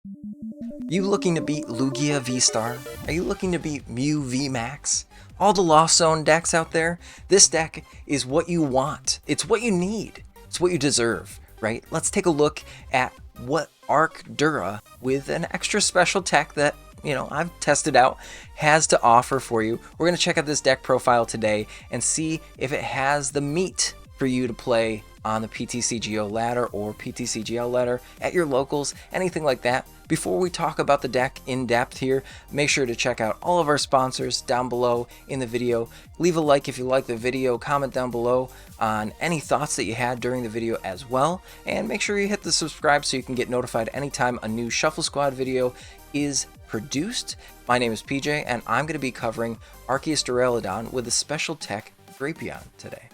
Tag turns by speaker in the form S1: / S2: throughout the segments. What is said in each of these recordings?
S1: You looking to beat Lugia V-Star? Are you looking to beat Mew VMAX? All the Lost Zone decks out there? This deck is what you want. It's what you need. It's what you deserve, right? Let's take a look at what Arc Dura, with an extra special tech that, I've tested out, has to offer for you. We're going to check out this deck profile today and see if it has the meat for you to play on the PTCGO ladder or PTCGL ladder at your locals, anything like that. Before we talk about the deck in depth here, make sure to check out all of our sponsors down below in the video. Leave a like if you like the video, comment down below on any thoughts that you had during the video as well, and make sure you hit the subscribe so you can get notified anytime a new Shuffle Squad video is produced. My name is PJ, and I'm going to be covering Arceus Duraludon with a special tech Drapion today.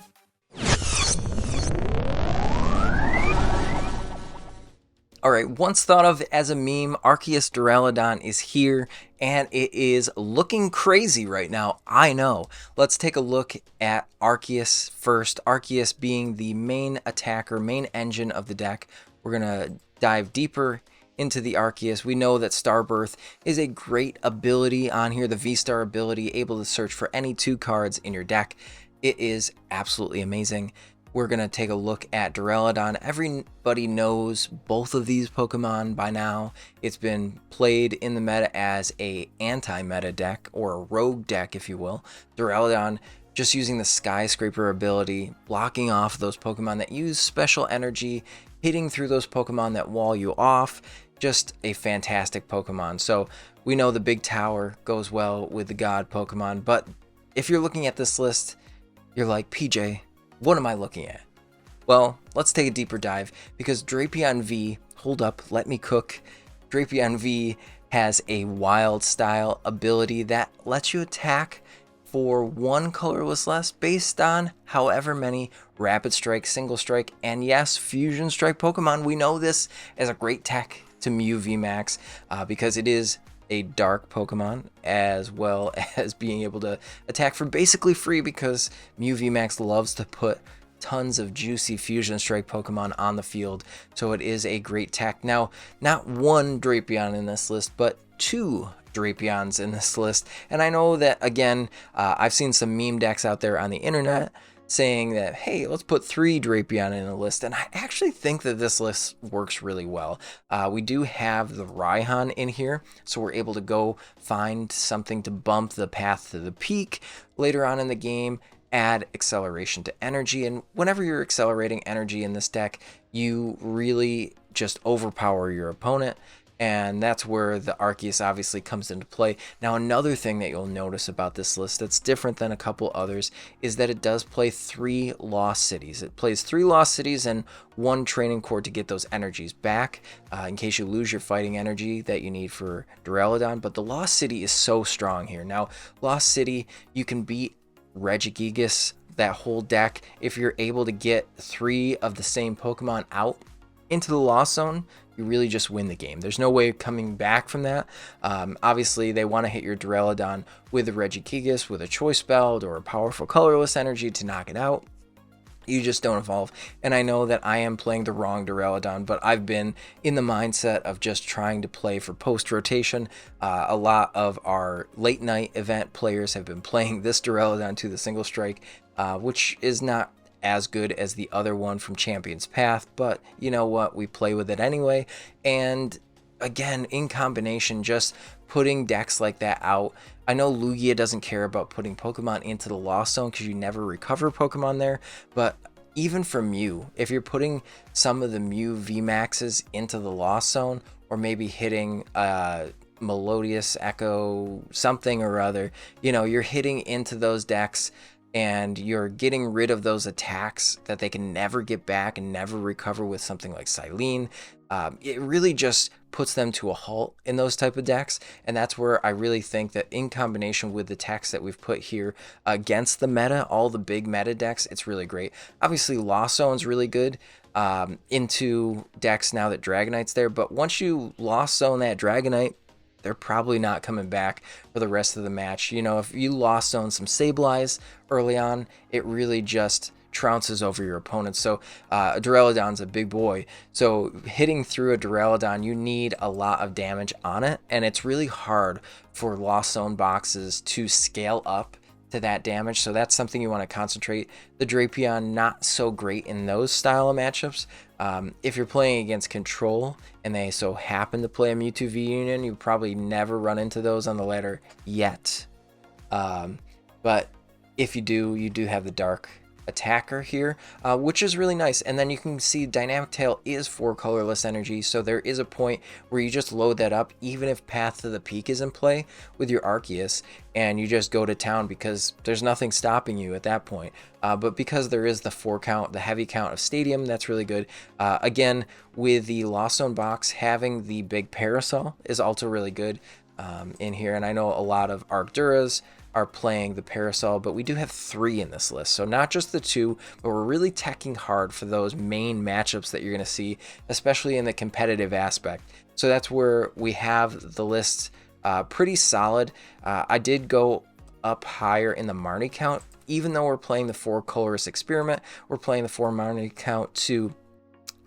S1: Alright, once thought of as a meme, Arceus Duraludon is here, and it is looking crazy right now, I know. Let's take a look at Arceus first, Arceus being the main attacker, main engine of the deck. We're going to dive deeper into the Arceus. We know that Starbirth is a great ability on here, the V-Star ability, able to search for any 2 cards in your deck. It is absolutely amazing. We're going to take a look at Duraludon. Everybody knows both of these Pokemon by now. It's been played in the meta as a anti-meta deck, or a rogue deck, if you will. Duraludon just using the Skyscraper ability, blocking off those Pokemon that use special energy, hitting through those Pokemon that wall you off. Just a fantastic Pokemon. So we know the big tower goes well with the God Pokemon, but if you're looking at this list, you're like, PJ, what am I looking at? Well, let's take a deeper dive, because Drapion V, hold up, let me cook. Drapion V has a wild style ability that lets you attack for 1 colorless less based on however many Rapid Strike, Single Strike, and yes, Fusion Strike Pokemon. We know this as a great tech to Mew VMAX because it is a dark Pokemon, as well as being able to attack for basically free, because Mew VMAX loves to put tons of juicy Fusion Strike Pokemon on the field, so it is a great tech. Now, not 1 Drapion in this list, but 2 Drapions in this list, and I know that, again, I've seen some meme decks out there on the internet saying that, hey, let's put 3 Drapion in a list, and I actually think that this list works really well. We do have the Raihan in here, so we're able to go find something to bump the path to the peak later on in the game, add acceleration to energy, and whenever you're accelerating energy in this deck, you really just overpower your opponent. And that's where the Arceus obviously comes into play. Now, another thing that you'll notice about this list that's different than a couple others is that it does play 3 Lost Cities. It plays 3 Lost Cities and 1 Training Core to get those energies back in case you lose your fighting energy that you need for Duraludon. But the Lost City is so strong here. Now, Lost City, you can beat Regi, that whole deck, if you're able to get 3 of the same Pokemon out into the Lost Zone. You really just win the game. There's no way of coming back from that. Obviously, they want to hit your Duraludon with a Regigigas, with a Choice Belt, or a powerful colorless energy to knock it out. You just don't evolve. And I know that I am playing the wrong Duraludon, but I've been in the mindset of just trying to play for post-rotation. A lot of our late night event players have been playing this Duraludon to the Single Strike, which is not as good as the other one from Champion's Path, but you know what, we play with it anyway. And again, in combination, just putting decks like that out. I know Lugia doesn't care about putting Pokemon into the Lost Zone because you never recover Pokemon there, but even for Mew, if you're putting some of the Mew VMAXs into the Lost Zone, or maybe hitting Melodious Echo something or other, you're hitting into those decks and you're getting rid of those attacks that they can never get back and never recover with something like Silene. It really just puts them to a halt in those type of decks, and that's where I really think that in combination with the techs that we've put here against the meta, all the big meta decks, it's really great. Obviously, Lost Zone's really good into decks now that Dragonite's there, but once you Lost Zone that Dragonite, they're probably not coming back for the rest of the match. If you Lost Zone some Sableye early on, it really just trounces over your opponent. So a Duraludon's a big boy. So hitting through a Duraludon, you need a lot of damage on it, and it's really hard for Lost Zone boxes to scale up to that damage. So that's something you want to concentrate. The Drapion, not so great in those style of matchups. If you're playing against Control and they so happen to play a Mewtwo V Union, you probably never run into those on the ladder yet. But if you do have the Dark Attacker here, which is really nice. And then you can see Dynamic Tail is for colorless energy, so there is a point where you just load that up even if Path to the Peak is in play with your Arceus, and you just go to town because there's nothing stopping you at that point. But because there is the 4 count, the heavy count of Stadium, that's really good. Again, with the Lost Zone box, having the Big Parasol is also really good in here. And I know a lot of Arcturas are playing the Parasol, but we do have 3 in this list. So not just the 2, but we're really teching hard for those main matchups that you're going to see, especially in the competitive aspect. So that's where we have the list pretty solid. I did go up higher in the Marnie count. Even though we're playing the 4 Colress Experiment, we're playing the 4 Marnie count to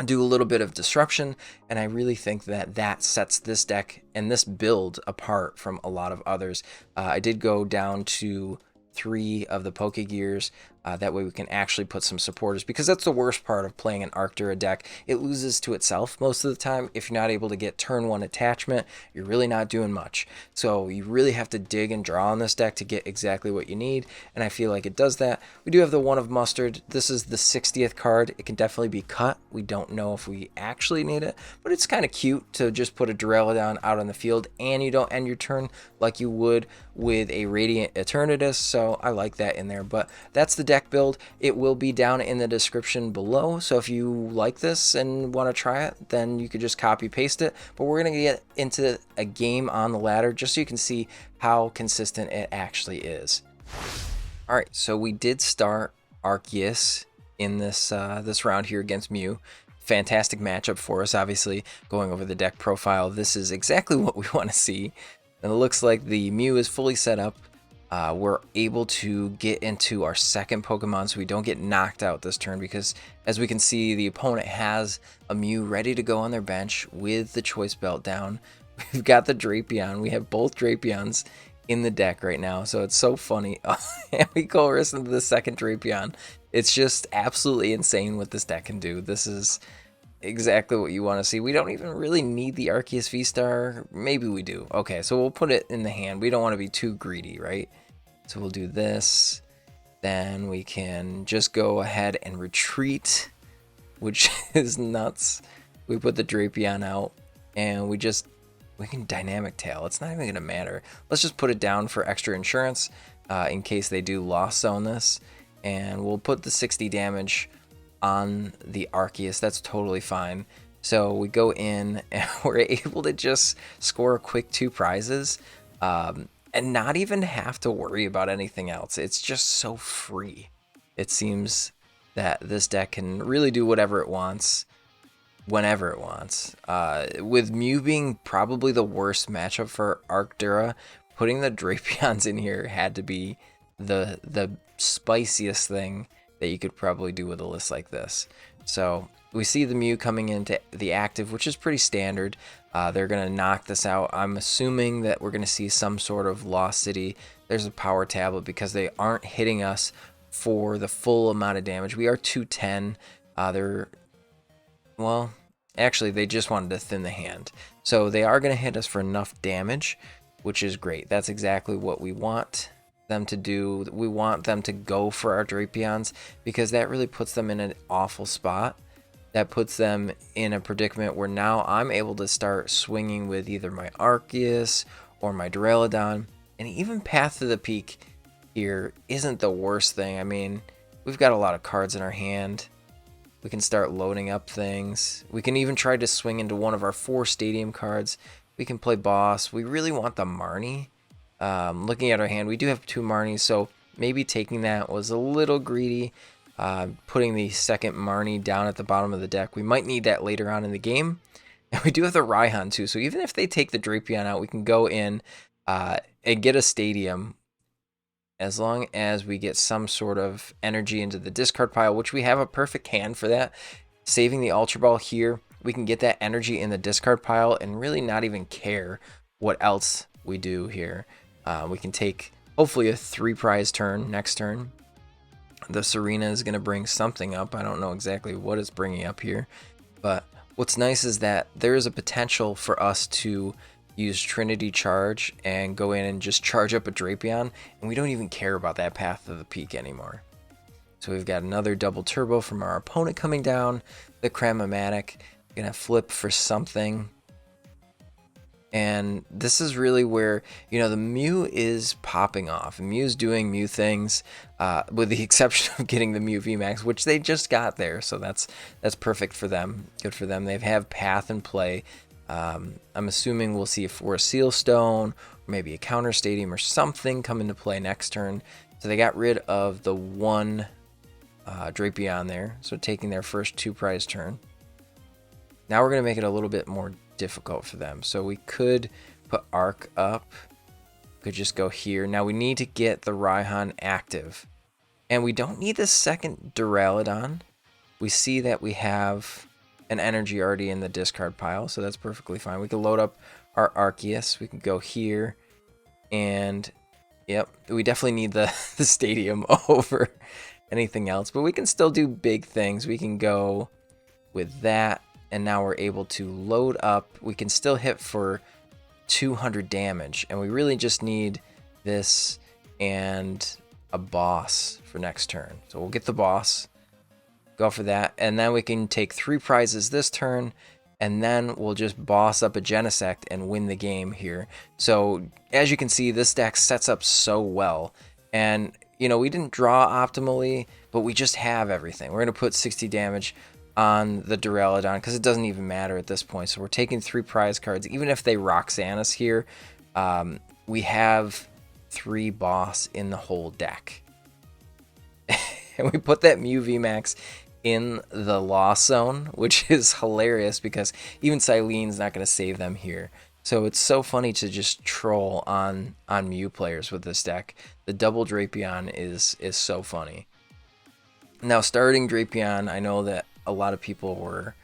S1: do a little bit of disruption, and I really think that that sets this deck and this build apart from a lot of others. I did go down to 3 of the Pokégears. That way we can actually put some supporters, because that's the worst part of playing an Arctura deck. It loses to itself most of the time. If you're not able to get turn 1 attachment, you're really not doing much. So you really have to dig and draw on this deck to get exactly what you need, and I feel like it does that. We do have the 1 of Mustard. This is the 60th card. It can definitely be cut. We don't know if we actually need it, but it's kind of cute to just put a Duraludon out on the field and you don't end your turn like you would with a Radiant Eternatus, so I like that in there. But that's the deck build. It will be down in the description below, so if you like this and want to try it, then you could just copy paste it. But we're going to get into a game on the ladder just so you can see how consistent it actually is. Alright, so we did start Arceus in this this round here against Mew. Fantastic matchup for us, obviously. Going over the deck profile, this is exactly what we want to see. And it looks like the Mew is fully set up. We're able to get into our second Pokemon so we don't get knocked out this turn, because as we can see, the opponent has a Mew ready to go on their bench with the Choice Belt down. We've got the Drapion. We have both Drapions in the deck right now, so it's so funny. And we Colress into the second Drapion. It's just absolutely insane what this deck can do. This is exactly what you want to see. We don't even really need the Arceus V-Star. Maybe we do. Okay, so we'll put it in the hand. We don't want to be too greedy, right? So we'll do this. Then we can just go ahead and retreat, which is nuts. We put the Drapion out, and we can Dynamic Tail. It's not even going to matter. Let's just put it down for extra insurance in case they do Lost Zone this. And we'll put the 60 damage on the Arceus. That's totally fine. So we go in and we're able to just score a quick 2 prizes and not even have to worry about anything else. It's just so free. It seems that this deck can really do whatever it wants whenever it wants. With Mew being probably the worst matchup for Arctura, putting the Drapions in here had to be the spiciest thing that you could probably do with a list like this. So we see the Mew coming into the active, which is pretty standard. They're going to knock this out. I'm assuming that we're going to see some sort of Lost City. There's a power tablet because they aren't hitting us for the full amount of damage. We are 210. Well, actually, they just wanted to thin the hand. So they are going to hit us for enough damage, which is great. That's exactly what we want them to do. We want them to go for our Drapions, because that really puts them in an awful spot. That puts them in a predicament where now I'm able to start swinging with either my Arceus or my Duraludon. And even Path to the Peak here isn't the worst thing. I mean, we've got a lot of cards in our hand. We can start loading up things. We can even try to swing into one of our 4 Stadium cards. We can play Boss. We really want the Marnie. Looking at our hand, we do have 2 Marnies, so maybe taking that was a little greedy. Putting the second Marnie down at the bottom of the deck. We might need that later on in the game. And we do have the Raihan too, so even if they take the Drapion out, we can go in and get a Stadium as long as we get some sort of energy into the discard pile, which we have a perfect hand for that. Saving the Ultra Ball here, we can get that energy in the discard pile and really not even care what else we do here. We can take hopefully a 3 prize turn next turn. The Serena is going to bring something up. I don't know exactly what it's bringing up here, but what's nice is that there is a potential for us to use Trinity Charge and go in and just charge up a Drapion, and we don't even care about that path to the peak anymore. So we've got another double turbo from our opponent coming down. The Cramomatic gonna flip for something, and this is really where, you know, the Mew is popping off. Mew's doing Mew things, with the exception of getting the Mew VMAX, which they just got there, so that's perfect for them. Good for them. They have Path in play. I'm assuming we'll see a Forest Seal Stone, or maybe a Counter Stadium or something come into play next turn. So they got rid of the one Drapion there, so taking their first 2 prize turn. Now we're going to make it a little bit more difficult for them. So we could put Arc up, could just go here. Now we need to get the Raihan active, and we don't need the second Duraludon. We see that we have an energy already in the discard pile, so that's perfectly fine. We can load up our Arceus. We can go here, and yep, we definitely need the stadium over anything else, but we can still do big things. We can go with that, and now we're able to load up. We can still hit for 200 damage, and we really just need this and a boss for next turn. So we'll get the boss, go for that, and then we can take 3 prizes this turn, and then we'll just boss up a Genesect and win the game here. So as you can see, this deck sets up so well, and you know, we didn't draw optimally, but we just have everything. We're going to put 60 damage on the Duraludon because it doesn't even matter at this point. So we're taking 3 prize cards. Even if they Roxanne us here, we have 3 boss in the whole deck. And we put that Mew VMAX in the loss zone, which is hilarious because even Cylene's not going to save them here. So it's so funny to just troll on Mew players with this deck. The double Drapion is so funny. Now starting Drapion, I know that a lot of people were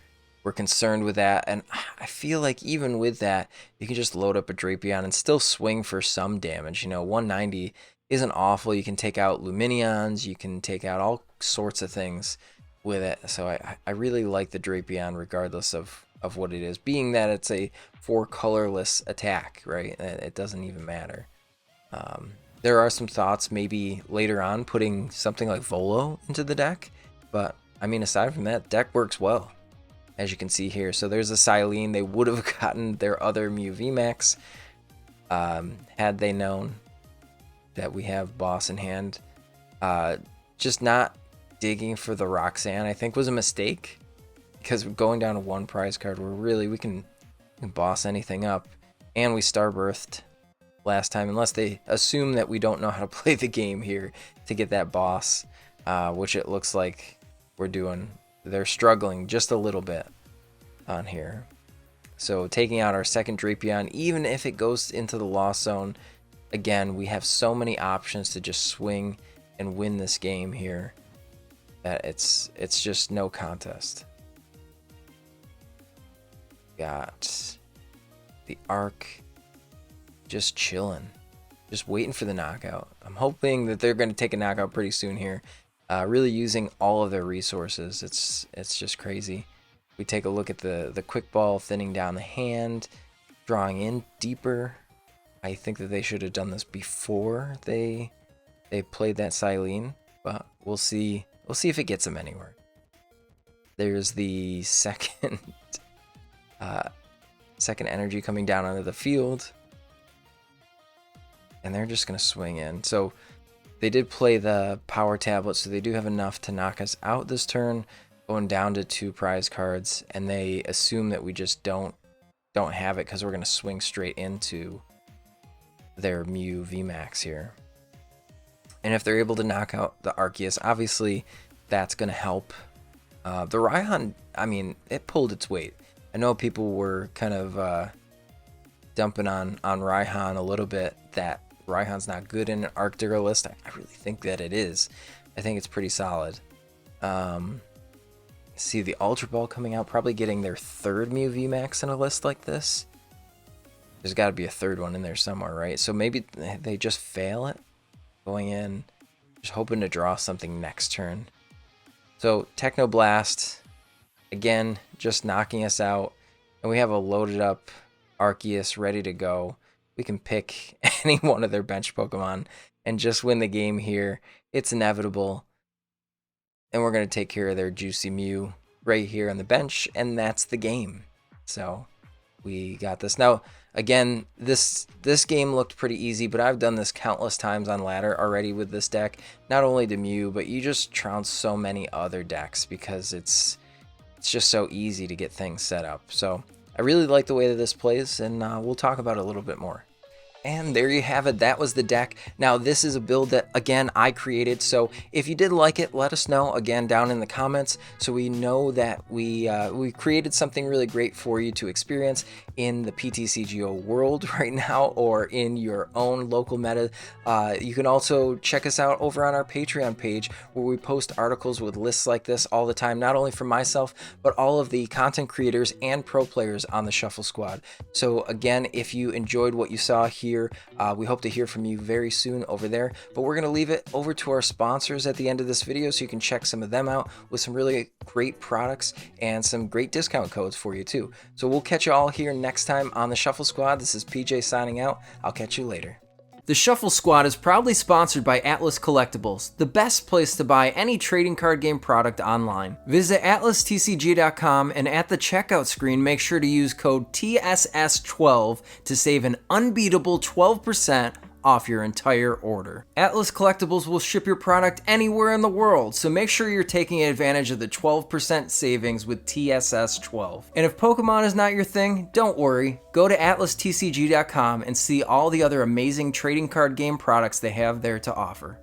S1: concerned with that, and I feel like even with that, you can just load up a Drapion and still swing for some damage. You know, 190 isn't awful. You can take out Luminions, you can take out all sorts of things with it. So I really like the Drapion regardless of what it is, being that it's a 4 colorless attack, right? It doesn't even matter. There are some thoughts maybe later on putting something like Volo into the deck, but I mean, aside from that, deck works well, as you can see here. So there's a Silene. They would have gotten their other Mew VMAX had they known that we have boss in hand. Just not digging for the Roxanne, I think, was a mistake, because going down to 1 prize card, we can boss anything up, and we Starbirthed last time, unless they assume that we don't know how to play the game here to get that boss, which it looks like we're doing. They're struggling just a little bit on here. So taking out our second Drapion, even if it goes into the loss zone, again, we have so many options to just swing and win this game here that it's just no contest. Got the Arc just chilling, just waiting for the knockout. I'm hoping that they're going to take a knockout pretty soon here. Really using all of their resources. It's just crazy. We take a look at the quick ball thinning down the hand, drawing in deeper. I think that they should have done this before they played that Silene, but we'll see. We'll see if it gets them anywhere. There's the second second energy coming down onto the field, and they're just gonna swing in. So they did play the power tablet, so they do have enough to knock us out this turn, going down to 2 prize cards, and they assume that we just don't have it because we're gonna swing straight into their Mew VMAX here. And if they're able to knock out the Arceus, obviously that's gonna help. The Raihan, I mean, it pulled its weight. I know people were kind of dumping on Raihan a little bit, that Raihan's not good in an Arc Duralist. I really think that it is. I think it's pretty solid. See the Ultra Ball coming out, probably getting their third Mew VMAX in a list like this. There's got to be a third one in there somewhere, right? So maybe they just fail it. Going in, just hoping to draw something next turn. So Technoblast, again, just knocking us out. And we have a loaded up Arceus ready to go. We can pick any one of their bench Pokemon and just win the game here. It's inevitable. And we're going to take care of their Juicy Mew right here on the bench, and that's the game. So we got this. Now, again, this game looked pretty easy, but I've done this countless times on ladder already with this deck. Not only to Mew, but you just trounce so many other decks because it's just so easy to get things set up. So I really like the way that this plays, and we'll talk about it a little bit more. And there you have it. That was the deck. Now, this is a build that, again, I created. So if you did like it, let us know, again, down in the comments, so we know that we created something really great for you to experience in the PTCGO world right now, or in your own local meta. You can also check us out over on our Patreon page, where we post articles with lists like this all the time, not only for myself, but all of the content creators and pro players on the Shuffle Squad. So again, if you enjoyed what you saw here, we hope to hear from you very soon over there, but we're going to leave it over to our sponsors at the end of this video so you can check some of them out with some really great products and some great discount codes for you too. So we'll catch you all here next time on the Shuffle Squad. This is PJ signing out. I'll catch you later. The Shuffle Squad is proudly sponsored by Atlas Collectibles, the best place to buy any trading card game product online. Visit atlastcg.com, and at the checkout screen, make sure to use code TSS12 to save an unbeatable 12% off your entire order. Atlas Collectibles will ship your product anywhere in the world, so make sure you're taking advantage of the 12% savings with TSS12. And if Pokemon is not your thing, don't worry. Go to atlastcg.com and see all the other amazing trading card game products they have there to offer.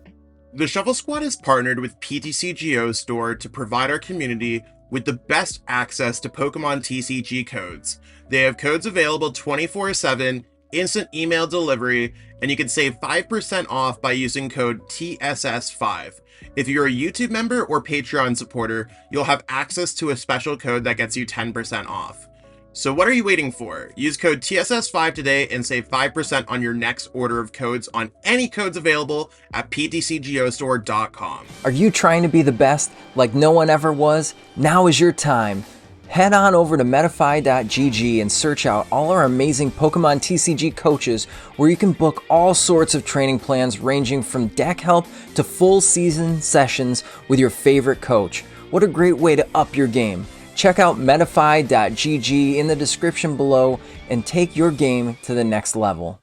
S2: The Shuffle Squad is partnered with PTCGO Store to provide our community with the best access to Pokemon TCG codes. They have codes available 24/7, instant email delivery, and you can save 5% off by using code TSS5. If you're a YouTube member or Patreon supporter, you'll have access to a special code that gets you 10% off. So what are you waiting for? Use code TSS5 today and save 5% on your next order of codes on any codes available at ptcgostore.com.
S1: Are you trying to be the best like no one ever was? Now is your time. Head on over to Metafy.gg and search out all our amazing Pokemon TCG coaches, where you can book all sorts of training plans ranging from deck help to full season sessions with your favorite coach. What a great way to up your game. Check out Metafy.gg in the description below and take your game to the next level.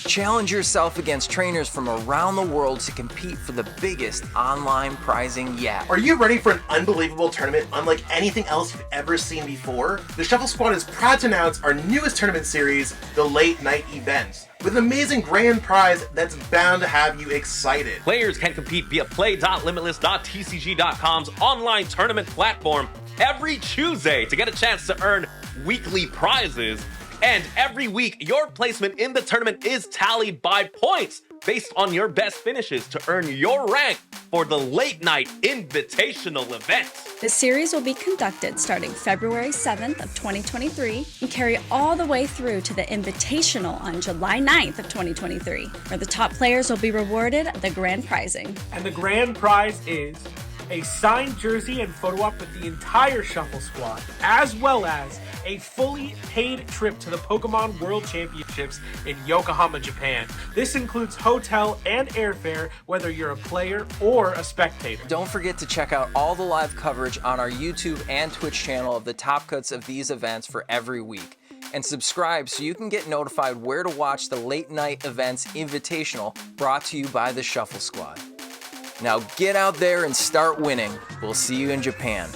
S1: Challenge yourself against trainers from around the world to compete for the biggest online prizing yet.
S2: Are you ready for an unbelievable tournament unlike anything else you've ever seen before? The Shuffle Squad is proud to announce our newest tournament series, the Late Night Event, with an amazing grand prize that's bound to have you excited.
S3: Players can compete via play.limitless.tcg.com's online tournament platform every Tuesday to get a chance to earn weekly prizes. And every week, your placement in the tournament is tallied by points based on your best finishes to earn your rank for the Late Night Invitational event.
S4: The series will be conducted starting February 7th of 2023 and carry all the way through to the Invitational on July 9th of 2023, where the top players will be rewarded the grand prizing.
S5: And the grand prize is a signed jersey and photo op with the entire Shuffle Squad, as well as a fully paid trip to the Pokemon World Championships in Yokohama, Japan. This includes hotel and airfare, whether you're a player or a spectator.
S1: Don't forget to check out all the live coverage on our YouTube and Twitch channel of the top cuts of these events for every week. And subscribe so you can get notified where to watch the Late Night Events Invitational, brought to you by the Shuffle Squad. Now get out there and start winning. We'll see you in Japan.